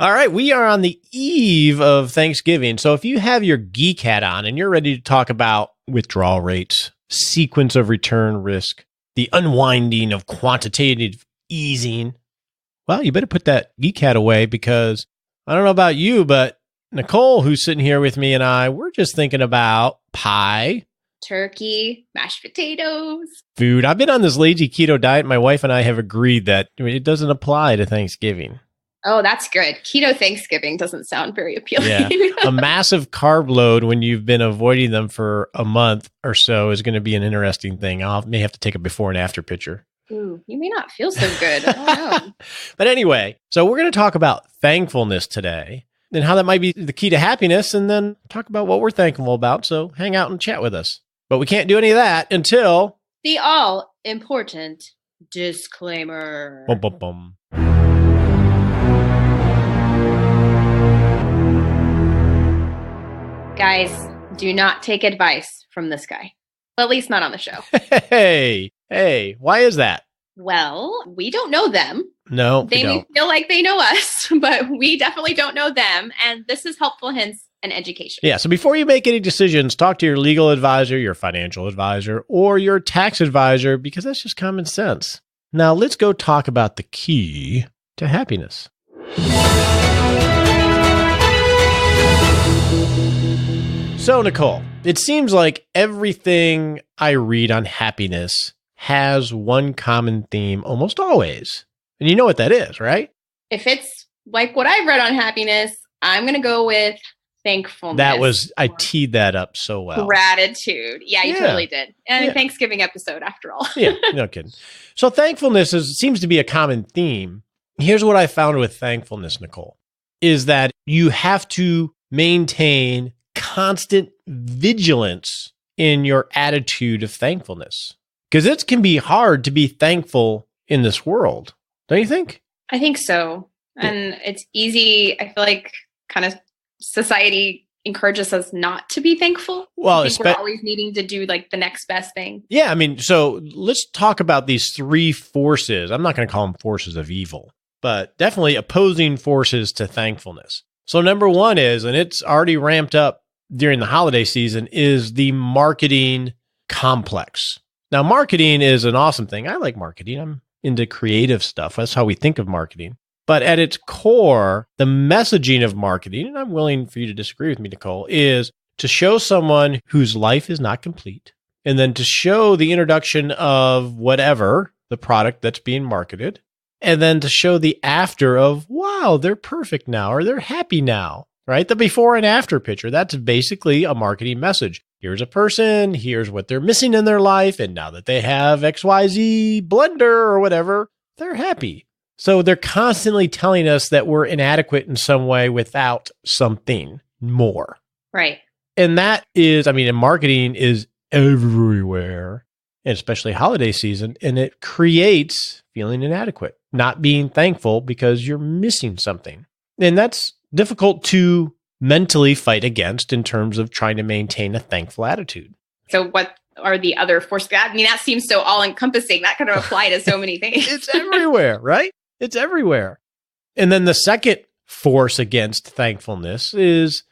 All right, we are on the eve of Thanksgiving. So if you have your geek hat on and you're ready to talk about withdrawal rates, sequence of return risk, the unwinding of quantitative easing, well, you better put that geek hat away because I don't know about you, but Nichole, who's sitting here with me and I, we're just thinking about pie, turkey, mashed potatoes, food. I've been on this lazy keto diet. My wife and I have agreed that it doesn't apply to Thanksgiving. Oh, that's good. Keto Thanksgiving doesn't sound very appealing. Yeah. A massive carb load when you've been avoiding them for a month or so is going to be an interesting thing. I may have to take a before and after picture. Ooh, you may not feel so good. I don't know. But anyway, so we're going to talk about thankfulness today and how that might be the key to happiness, and then talk about what we're thankful about. So hang out and chat with us. But we can't do any of that until the all-important disclaimer. Bum, bum, bum. Guys, do not take advice from this guy. Well, at least not on the show. Hey, why is that? Well, we don't know them. No, they may feel like they know us, but we definitely don't know them. And this is helpful hints and education. Yeah, so before you make any decisions, talk to your legal advisor, your financial advisor, or your tax advisor, because that's just common sense. Now, let's go talk about the key to happiness. So, Nichole, it seems like everything I read on happiness has one common theme almost always. And you know what that is, right? If it's like what I've read on happiness, I'm going to go with thankfulness. I teed that up so well. Gratitude. Yeah, you totally did. And a Thanksgiving episode after all. Yeah, no kidding. So thankfulness seems to be a common theme. Here's what I found with thankfulness, Nichole, is that you have to maintain constant vigilance in your attitude of thankfulness. Because it can be hard to be thankful in this world. Don't you think? I think so. And it's easy. I feel like kind of society encourages us not to be thankful. Well, we're always needing to do like the next best thing. Yeah. I mean, so let's talk about these three forces. I'm not going to call them forces of evil, but definitely opposing forces to thankfulness. So number one is, and it's already ramped up during the holiday season, is the marketing complex. Now, marketing is an awesome thing. I like marketing. I'm into creative stuff. That's how we think of marketing. But at its core, the messaging of marketing, and I'm willing for you to disagree with me, Nichole, is to show someone whose life is not complete, and then to show the introduction of whatever, the product that's being marketed, and then to show the after of, wow, they're perfect now, or they're happy now, right? The before and after picture. That's basically a marketing message. Here's a person, here's what they're missing in their life, and now that they have XYZ blender or whatever, they're happy. So they're constantly telling us that we're inadequate in some way without something more. Right. And that is, I mean, and marketing is everywhere, and especially holiday season, and it creates feeling inadequate, not being thankful because you're missing something. And that's difficult to mentally fight against in terms of trying to maintain a thankful attitude. So what are the other forces? I mean, that seems so all-encompassing. That kind of apply to so many things. It's everywhere, right? It's everywhere. And then the second force against thankfulness is,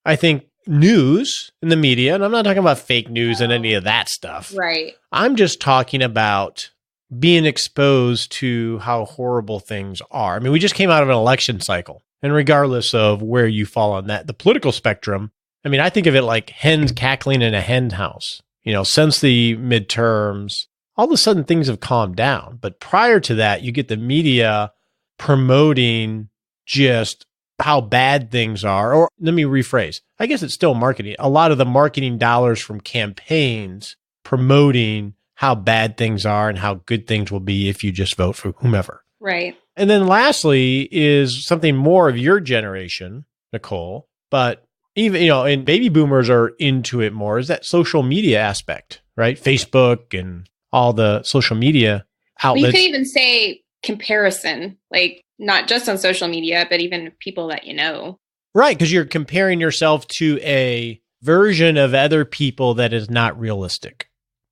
I think, news in the media. And I'm not talking about fake news and any of that stuff. Right. I'm just talking about being exposed to how horrible things are. I mean, we just came out of an election cycle. And regardless of where you fall on that, the political spectrum, I mean, I think of it like hens cackling in a hen house. You know, since the midterms, all of a sudden things have calmed down. But prior to that, you get the media promoting just how bad things are. Or let me rephrase. I guess it's still marketing. A lot of the marketing dollars from campaigns promoting how bad things are and how good things will be if you just vote for whomever. Right. And then lastly is something more of your generation, Nichole, but even, you know, and baby boomers are into it more, is that social media aspect, right? Facebook and all the social media outlets. Well, you can even say comparison, like not just on social media, but even people that you know. Right, because you're comparing yourself to a version of other people that is not realistic.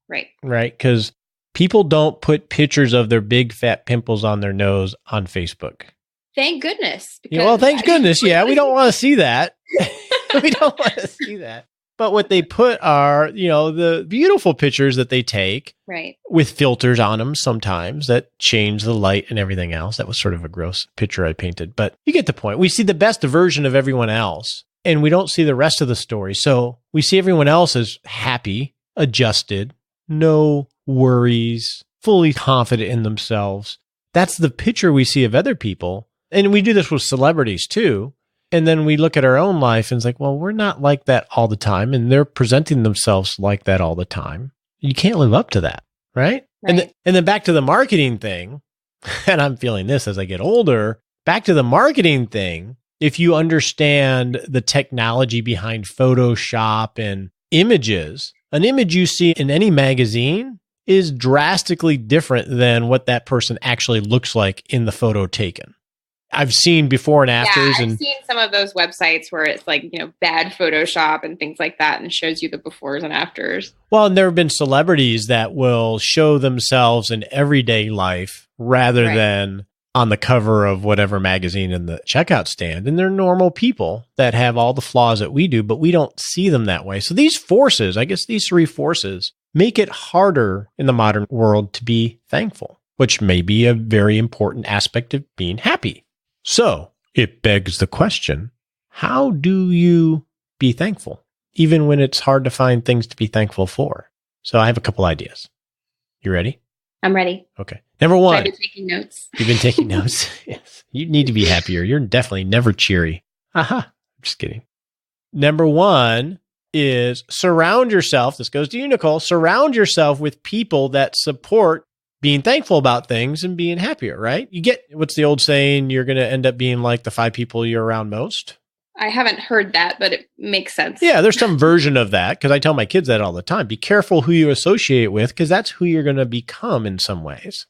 Right. Right, because people don't put pictures of their big fat pimples on their nose on Facebook. thank goodness. Yeah, well, thank goodness. Yeah, we don't want to see that. We don't want to see that. But what they put are, the beautiful pictures that they take, right, with filters on them sometimes that change the light and everything else. That was sort of a gross picture I painted, but you get the point. We see the best version of everyone else, and we don't see the rest of the story. So we see everyone else as happy, adjusted, no worries, fully confident in themselves. That's the picture we see of other people. And we do this with celebrities too. And then we look at our own life and it's like, well, we're not like that all the time. And they're presenting themselves like that all the time. You can't live up to that, right? And then back to the marketing thing, and I'm feeling this as I get older, back to the marketing thing, if you understand the technology behind Photoshop and images, an image you see in any magazine is drastically different than what that person actually looks like in the photo taken. I've seen before and afters. I've seen some of those websites where it's like, bad Photoshop and things like that and shows you the befores and afters. Well, and there have been celebrities that will show themselves in everyday life rather than on the cover of whatever magazine in the checkout stand. And they're normal people that have all the flaws that we do, but we don't see them that way. So these forces, I guess these three forces, make it harder in the modern world to be thankful, which may be a very important aspect of being happy. So it begs the question, how do you be thankful, even when it's hard to find things to be thankful for? So I have a couple ideas. You ready? I'm ready. Okay. Number one. I've been taking notes. You've been taking notes? Yes. You need to be happier. You're definitely never cheery. Aha. I'm just kidding. Number one is surround yourself. This goes to you, Nichole. Surround yourself with people that support being thankful about things and being happier, right? You get, what's the old saying? You're going to end up being like the 5 people you're around most. I haven't heard that, but it makes sense. Yeah, there's some version of that because I tell my kids that all the time. Be careful who you associate with because that's who you're going to become in some ways.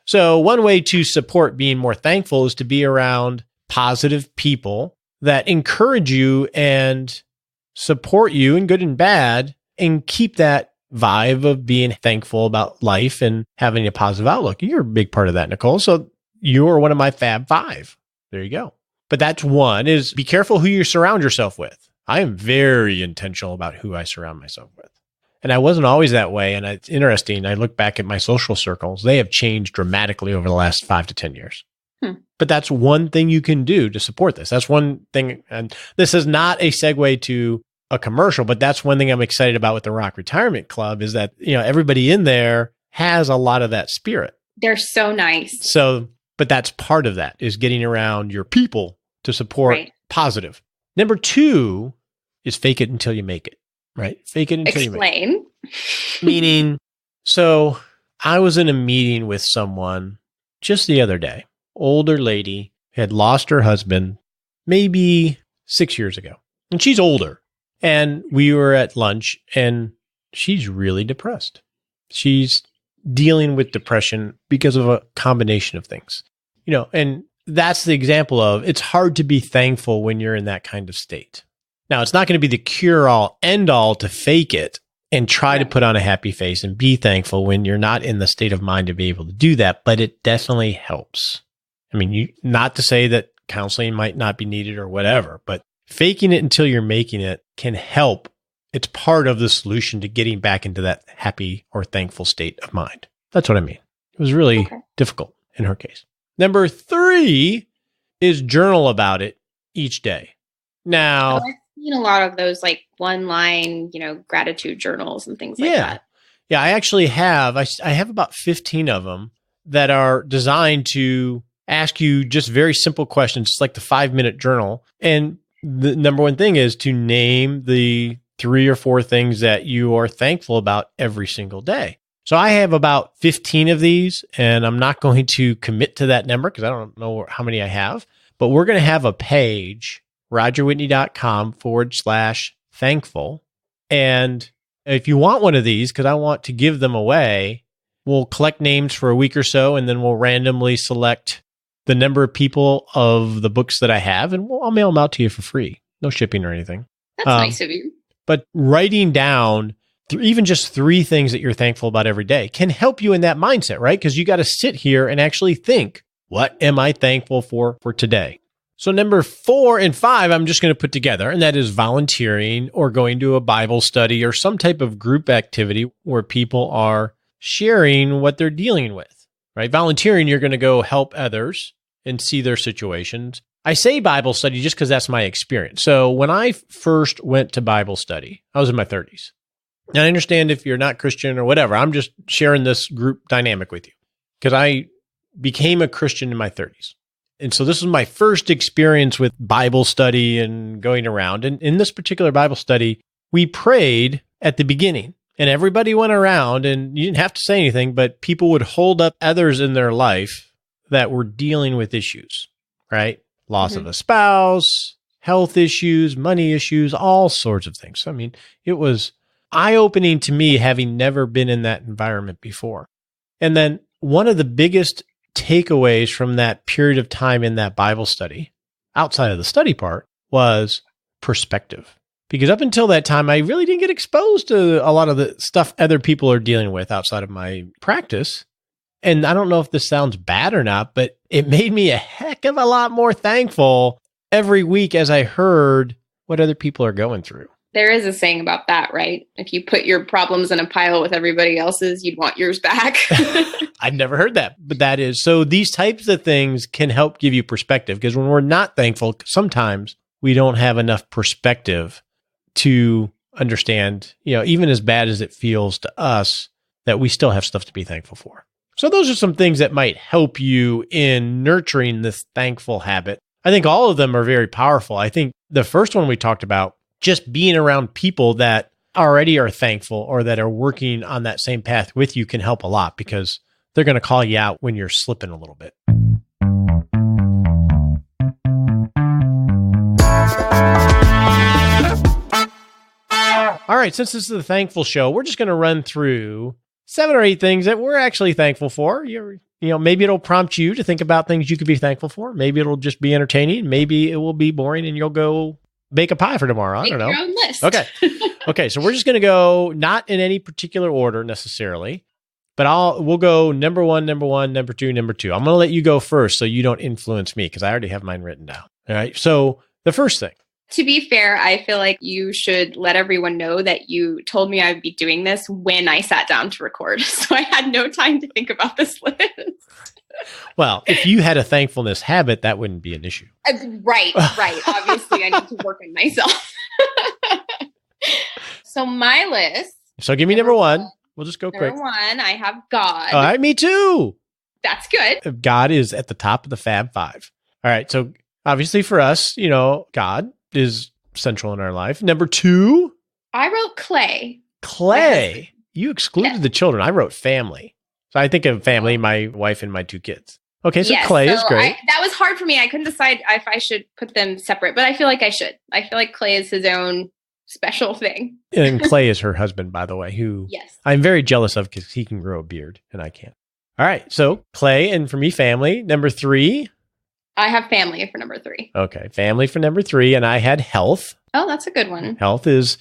So one way to support being more thankful is to be around positive people that encourage you and support you in good and bad and keep that vibe of being thankful about life and having a positive outlook. You're a big part of that, Nichole. So you're one of my Fab 5. There you go. But that's one, is be careful who you surround yourself with. I am very intentional about who I surround myself with. And I wasn't always that way. And it's interesting. I look back at my social circles. They have changed dramatically over the last 5 to 10 years. But that's one thing you can do to support this. That's one thing. And this is not a segue to a commercial, but that's one thing I'm excited about with the Rock Retirement Club is that, everybody in there has a lot of that spirit. They're so nice. So, but that's part of that is getting around your people to support positive. Number 2 is fake it until you make it, right? Fake it until you make it. Meaning, so I was in a meeting with someone just the other day, older lady, had lost her husband maybe 6 years ago, and she's older. And we were at lunch and she's really depressed. She's dealing with depression because of a combination of things, and that's the example of it's hard to be thankful when you're in that kind of state. Now, it's not going to be the cure all end all to fake it and try to put on a happy face and be thankful when you're not in the state of mind to be able to do that, but it definitely helps. I mean, not to say that counseling might not be needed or whatever, but faking it until you're making it can help. It's part of the solution to getting back into that happy or thankful state of mind. That's what I mean. It was really difficult in her case. Number 3 is journal about it each day. Now, I've seen a lot of those like one-line, gratitude journals and things like that. Yeah, I actually have. I have about 15 of them that are designed to ask you just very simple questions. It's like the 5-minute journal. And the number one thing is to name the 3 or 4 things that you are thankful about every single day. So I have about 15 of these, and I'm not going to commit to that number because I don't know how many I have, but we're going to have a page, rogerwhitney.com/thankful. And if you want one of these, because I want to give them away, we'll collect names for a week or so, and then we'll randomly select the number of people of the books that I have, and I'll mail them out to you for free. No shipping or anything. That's nice of you. But writing down even just 3 things that you're thankful about every day can help you in that mindset, right? Because you got to sit here and actually think, What am I thankful for today? So number 4 and 5, I'm just going to put together, and that is volunteering or going to a Bible study or some type of group activity where people are sharing what they're dealing with, right? Volunteering, you're going to go help others and see their situations. I say Bible study just because that's my experience. So when I first went to Bible study, I was in my 30s. Now I understand if you're not Christian or whatever, I'm just sharing this group dynamic with you because I became a Christian in my 30s. And so this was my first experience with Bible study and going around. And in this particular Bible study, we prayed at the beginning and everybody went around and you didn't have to say anything, but people would hold up others in their life that were dealing with issues, right? Loss of a spouse, health issues, money issues, all sorts of things. I mean, it was eye-opening to me having never been in that environment before. And then one of the biggest takeaways from that period of time in that Bible study, outside of the study part, was perspective. Because up until that time, I really didn't get exposed to a lot of the stuff other people are dealing with outside of my practice. And I don't know if this sounds bad or not, but it made me a heck of a lot more thankful every week as I heard what other people are going through. There is a saying about that, right? If you put your problems in a pile with everybody else's, you'd want yours back. I've never heard that, but that is. So these types of things can help give you perspective because when we're not thankful, sometimes we don't have enough perspective to understand, even as bad as it feels to us, that we still have stuff to be thankful for. So those are some things that might help you in nurturing this thankful habit. I think all of them are very powerful. I think the first one we talked about, just being around people that already are thankful or that are working on that same path with you can help a lot because they're going to call you out when you're slipping a little bit. All right, since this is the thankful show, we're just going to run through 7 or 8 things that we're actually thankful for. Maybe it'll prompt you to think about things you could be thankful for. Maybe it'll just be entertaining. Maybe it will be boring and you'll go bake a pie for tomorrow. I don't know. Make your own list. Okay. So we're just going to go not in any particular order necessarily, but we'll go number 1, number 2, number 2. I'm going to let you go first so you don't influence me because I already have mine written down. All right. So the first thing. To be fair, I feel like you should let everyone know that you told me I'd be doing this when I sat down to record. So I had no time to think about this list. Well, if you had a thankfulness habit, that wouldn't be an issue. Right. Obviously, I need to work on myself. So my list. So give me number 1. We'll just go quick. Number 1, I have God. All right, me too. That's good. God is at the top of the Fab 5. All right, so obviously for us, God is central in our life. Number 2. I wrote Clay. Clay? You excluded the children. I wrote family. So I think of family, my wife and my 2 kids. Okay, so Clay is great. That was hard for me. I couldn't decide if I should put them separate, but I feel like I should. I feel like Clay is his own special thing. And Clay is her husband, by the way, who I'm very jealous of because he can grow a beard and I can't. All right, so Clay, and for me, family. Number 3. I have family for number 3. Okay, family for number 3, and I had health. Oh, that's a good one. Health is,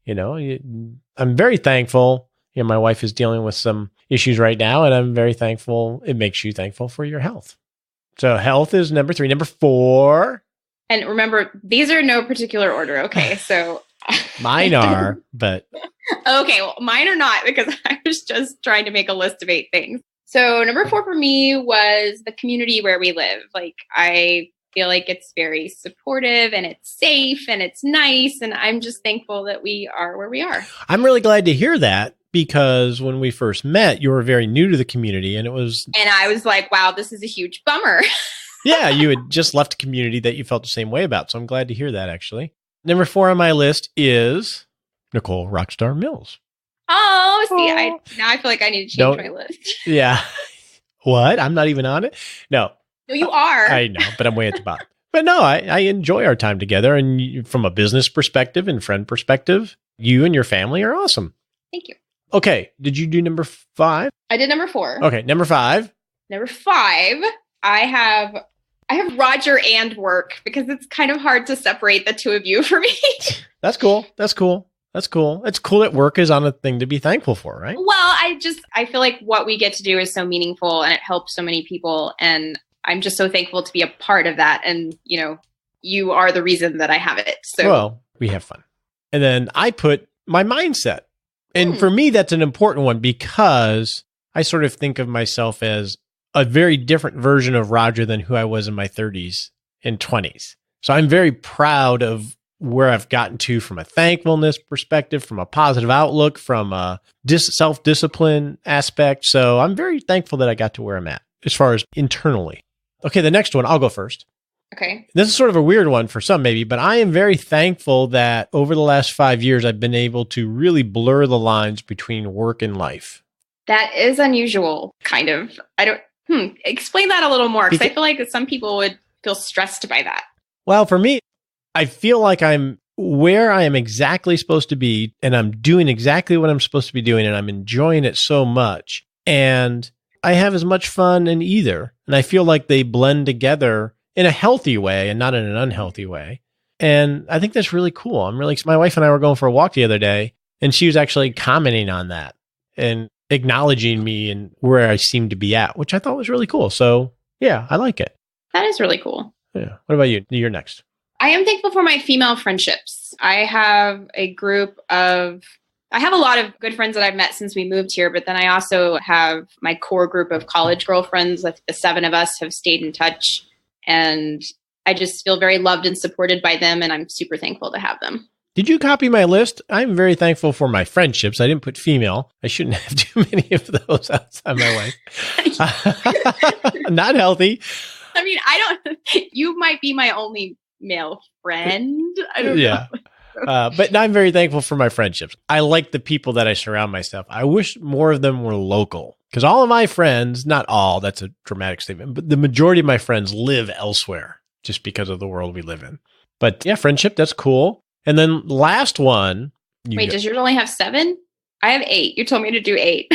I'm very thankful. My wife is dealing with some issues right now, and I'm very thankful. It makes you thankful for your health. So health is number 3. Number 4. And remember, these are no particular order. Okay, so mine are, but okay, well, mine are not because I was just trying to make a list of 8 things. So number 4 for me was the community where we live. Like, I feel like it's very supportive and it's safe and it's nice. And I'm just thankful that we are where we are. I'm really glad to hear that because when we first met, you were very new to the community and I was like, wow, this is a huge bummer. Yeah, you had just left a community that you felt the same way about. So I'm glad to hear that actually. Number 4 on my list is Nichole Rockstar Mills. Oh, see, now I feel like I need to change my list. Yeah. What? I'm not even on it? No, you are. I know, but I'm way at the bottom. But no, I enjoy our time together. And from a business perspective and friend perspective, you and your family are awesome. Thank you. Okay. Did you do number 5? I did number 4. Okay. Number 5. Number 5, I have Roger and work because it's kind of hard to separate the 2 of you for me. That's cool. It's cool that work is on a thing to be thankful for, right? Well, I feel like what we get to do is so meaningful and it helps so many people. And I'm just so thankful to be a part of that. And, you are the reason that I have it. So, well, we have fun. And then I put my mindset. And for me, that's an important one because I sort of think of myself as a very different version of Roger than who I was in my 30s and 20s. So I'm very proud of where I've gotten to from a thankfulness perspective, from a positive outlook, from a self-discipline aspect. So I'm very thankful that I got to where I'm at as far as internally. Okay, the next one, I'll go first. Okay. This is sort of a weird one for some maybe, but I am very thankful that over the last 5 years, I've been able to really blur the lines between work and life. That is unusual, kind of. Explain that a little more, because I feel like some people would feel stressed by that. Well, for me, I feel like I'm where I am exactly supposed to be, and I'm doing exactly what I'm supposed to be doing, and I'm enjoying it so much. And I have as much fun in either. And I feel like they blend together in a healthy way and not in an unhealthy way. And I think that's really cool. My wife and I were going for a walk the other day, and she was actually commenting on that and acknowledging me and where I seem to be at, which I thought was really cool. So yeah, I like it. That is really cool. Yeah. What about you? You're next. I am thankful for my female friendships. I have a lot of good friends that I've met since we moved here, but then I also have my core group of college girlfriends. Like the 7 of us have stayed in touch, and I just feel very loved and supported by them, and I'm super thankful to have them. Did you copy my list? I'm very thankful for my friendships. I didn't put female. I shouldn't have too many of those outside my wife. Not healthy. I mean, you might be my only male friend. I don't know. But I'm very thankful for my friendships. I like the people that I surround myself. I wish more of them were local, because all of my friends, not all, that's a dramatic statement, but the majority of my friends live elsewhere just because of the world we live in. But yeah, friendship, that's cool. And then last one. Wait, does yours only have 7? I have 8. You told me to do 8.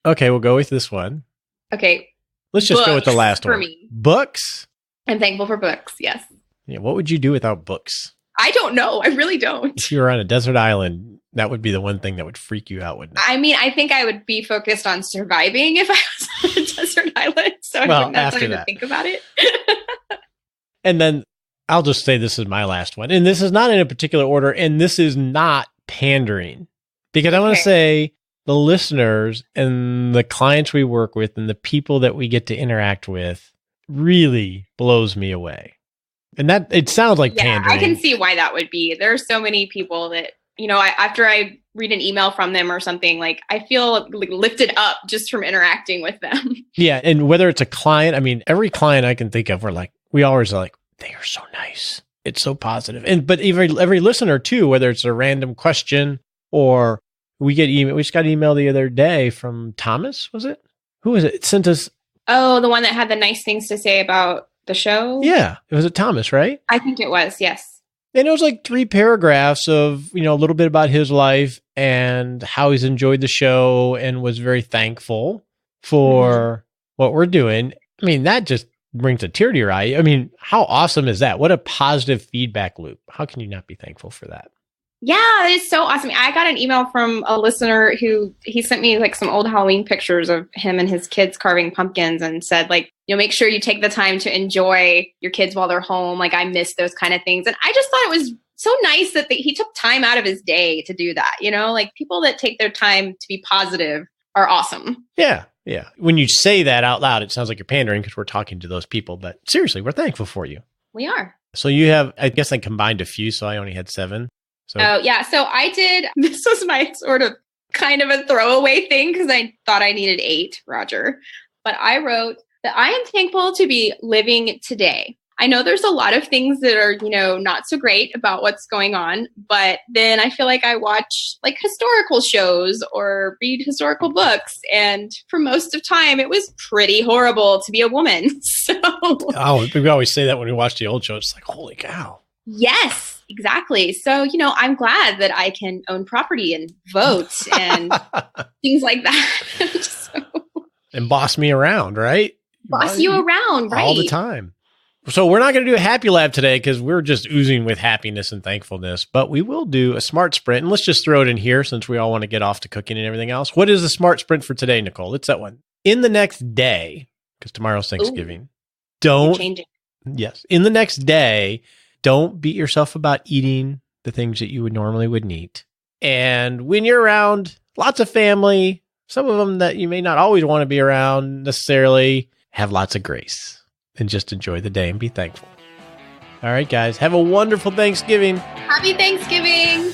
Okay, we'll go with this one. Okay. Let's just go with the last one. For me. Books? I'm thankful for books, yes. Yeah, what would you do without books? I don't know. I really don't. If you were on a desert island, that would be the one thing that would freak you out, wouldn't it? I mean, I think I would be focused on surviving if I was on a desert island. So I wouldn't have time to think about it. And then I'll just say this is my last one. And this is not in a particular order. And this is not pandering. Because I want to say the listeners and the clients we work with and the people that we get to interact with really blows me away. And that it sounds like pandering. I can see why that would be. There are so many people that, after I read an email from them or something, like I feel like lifted up just from interacting with them. Yeah. And whether it's a client, I mean, every client I can think of, we always are like, they are so nice. It's so positive. But every listener too, whether it's a random question or we get email. We just got an email the other day from Thomas, was it? Who was it? It sent us. Oh, the one that had the nice things to say about the show? Yeah. It was Thomas, right? I think it was, yes. And it was like 3 paragraphs of, a little bit about his life and how he's enjoyed the show and was very thankful for what we're doing. I mean, that just brings a tear to your eye. I mean, how awesome is that? What a positive feedback loop. How can you not be thankful for that? Yeah, it's so awesome. I got an email from a listener who he sent me some old Halloween pictures of him and his kids carving pumpkins and said make sure you take the time to enjoy your kids while they're home. I miss those kind of things. And I just thought it was so nice that he took time out of his day to do that. People that take their time to be positive are awesome. Yeah. Yeah. When you say that out loud, it sounds like you're pandering because we're talking to those people. But seriously, we're thankful for you. We are. So you have, I guess I combined a few, so I only had 7. So. Oh, yeah. So I did, this was my sort of kind of a throwaway thing because I thought I needed 8, Roger. But I wrote that I am thankful to be living today. I know there's a lot of things that are, not so great about what's going on, but then I feel like I watch historical shows or read historical books. And for most of time, it was pretty horrible to be a woman. So, we always say that when we watch the old shows. It's like, holy cow. Yes, exactly. So, I'm glad that I can own property and vote and things like that. And boss me around, right? Boss you around, right? All the time. So we're not going to do a happy lab today because we're just oozing with happiness and thankfulness, but we will do a smart sprint. And let's just throw it in here since we all want to get off to cooking and everything else. What is the smart sprint for today, Nichole? It's that one. In the next day, because tomorrow's Thanksgiving. You're Don't, changing. yes, in the next day, don't beat yourself about eating the things that you would normally wouldn't eat. And when you're around lots of family, some of them that you may not always want to be around necessarily, have lots of grace and just enjoy the day and be thankful. All right, guys, have a wonderful Thanksgiving. Happy Thanksgiving.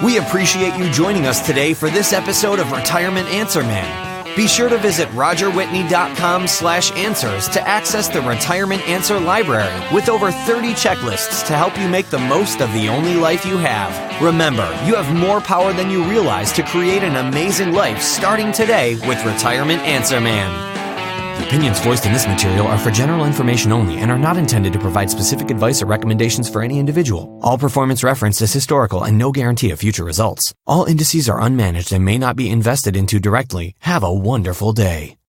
We appreciate you joining us today for this episode of Retirement Answer Man. Be sure to visit rogerwhitney.com/answers to access the Retirement Answer Library with over 30 checklists to help you make the most of the only life you have. Remember, you have more power than you realize to create an amazing life starting today with Retirement Answer Man. The opinions voiced in this material are for general information only and are not intended to provide specific advice or recommendations for any individual. All performance referenced is historical and no guarantee of future results. All indices are unmanaged and may not be invested into directly. Have a wonderful day.